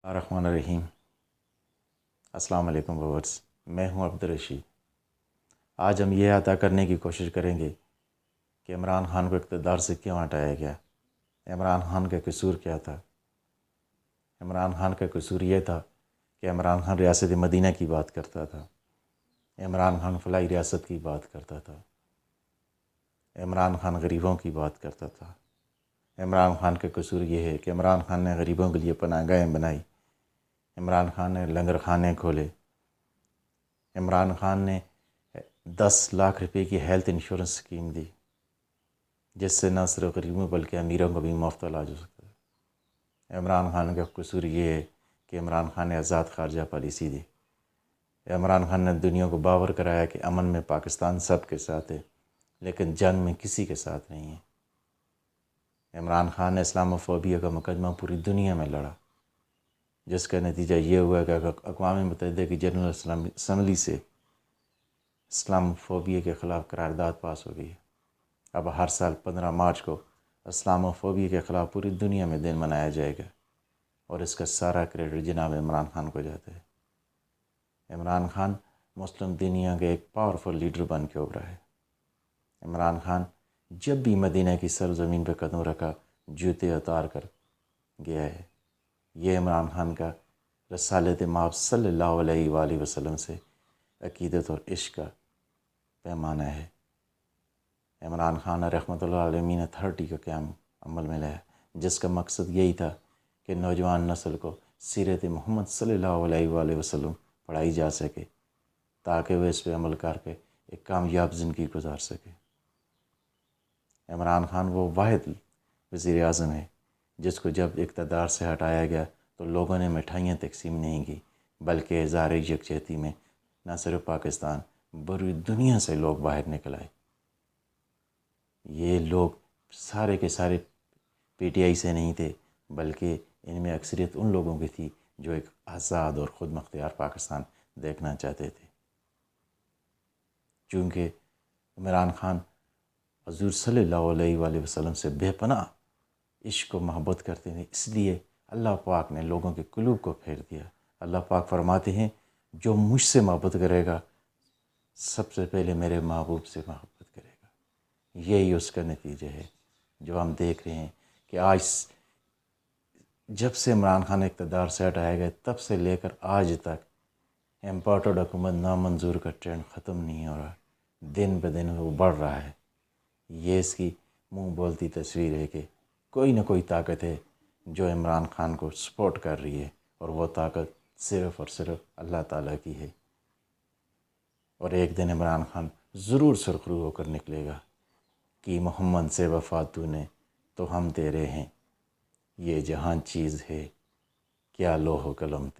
الرحمن الرحیم۔ السلام علیکم ویورز، میں ہوں عبدالرشید۔ آج ہم یہ ادا کرنے کی کوشش کریں گے کہ عمران خان کو اقتدار سے کیوں ہٹایا گیا، عمران خان کا قصور کیا تھا۔ عمران خان کا قصور یہ تھا کہ عمران خان ریاست مدینہ کی بات کرتا تھا، عمران خان فلاحی ریاست کی بات کرتا تھا، عمران خان غریبوں کی بات کرتا تھا۔ عمران خان کا قصور یہ ہے کہ عمران خان نے غریبوں کے لیے پناہ گاہیں بنائی، عمران خان نے لنگر خانے کھولے، عمران خان نے 10 لاکھ روپے کی ہیلتھ انشورنس اسکیم دی، جس سے نہ صرف غریبوں بلکہ امیروں کو بھی مفت علاج ہو سکتا ہے۔ عمران خان کا قصور یہ ہے کہ عمران خان نے آزاد خارجہ پالیسی دی۔ عمران خان نے دنیا کو باور کرایا کہ امن میں پاکستان سب کے ساتھ ہے، لیکن جنگ میں کسی کے ساتھ نہیں ہے۔ عمران خان نے اسلام فوبیا کا مقدمہ پوری دنیا میں لڑا، جس کا نتیجہ یہ ہوا کہ اقوام متحدہ کی جنرل اسمبلی سے اسلام فوبیا کے خلاف قرارداد پاس ہو گئی۔ اب ہر سال 15 مارچ کو اسلام فوبیا کے خلاف پوری دنیا میں دن منایا جائے گا، اور اس کا سارا کریڈٹ جناب عمران خان کو جاتا ہے۔ عمران خان مسلم دنیا کے ایک پاورفل لیڈر بن کے ابھرا ہے۔ عمران خان جب بھی مدینہ کی سرزمین پہ قدم رکھا، جوتے اتار کر گیا ہے۔ یہ عمران خان کا رسالت مآب صلی اللہ علیہ وآلہ وسلم سے عقیدت اور عشق کا پیمانہ ہے۔ عمران خان نے رحمۃ اللہ عالمین اتھارٹی کا قیام عمل میں لایا، جس کا مقصد یہی تھا کہ نوجوان نسل کو سیرت محمد صلی اللہ علیہ وآلہ وسلم پڑھائی جا سکے، تاکہ وہ اس پہ عمل کر کے ایک کامیاب زندگی گزار سکے۔ عمران خان وہ واحد وزیر اعظم ہے جس کو جب اقتدار سے ہٹایا گیا تو لوگوں نے مٹھائیاں تقسیم نہیں کی، بلکہ اظہار یکجہتی میں نہ صرف پاکستان پوری دنیا سے لوگ باہر نکل آئے۔ یہ لوگ سارے کے سارے پی ٹی آئی سے نہیں تھے، بلکہ ان میں اکثریت ان لوگوں کی تھی جو ایک آزاد اور خود مختار پاکستان دیکھنا چاہتے تھے۔ چونکہ عمران خان حضور صلی اللہ علیہ وآلہ وسلم سے بے پناہ عشق و محبت کرتے ہیں، اس لیے اللہ پاک نے لوگوں کے قلوب کو پھیر دیا۔ اللہ پاک فرماتے ہیں، جو مجھ سے محبت کرے گا سب سے پہلے میرے محبوب سے محبت کرے گا۔ یہی اس کا نتیجہ ہے جو ہم دیکھ رہے ہیں کہ آج جب سے عمران خان اقتدار سے ہٹایا گیا تب سے لے کر آج تک امپورٹڈ حکومت نامنظور کا ٹرینڈ ختم نہیں ہو رہا، دن بہ دن وہ بڑھ رہا ہے۔ یہ اس کی منہ بولتی تصویر ہے کہ کوئی نہ کوئی طاقت ہے جو عمران خان کو سپورٹ کر رہی ہے، اور وہ طاقت صرف اور صرف اللہ تعالیٰ کی ہے۔ اور ایک دن عمران خان ضرور سرخرو ہو کر نکلے گا کہ محمد سے وفا تو نے تو ہم تیرے ہیں، یہ جہاں چیز ہے کیا لوح و قلم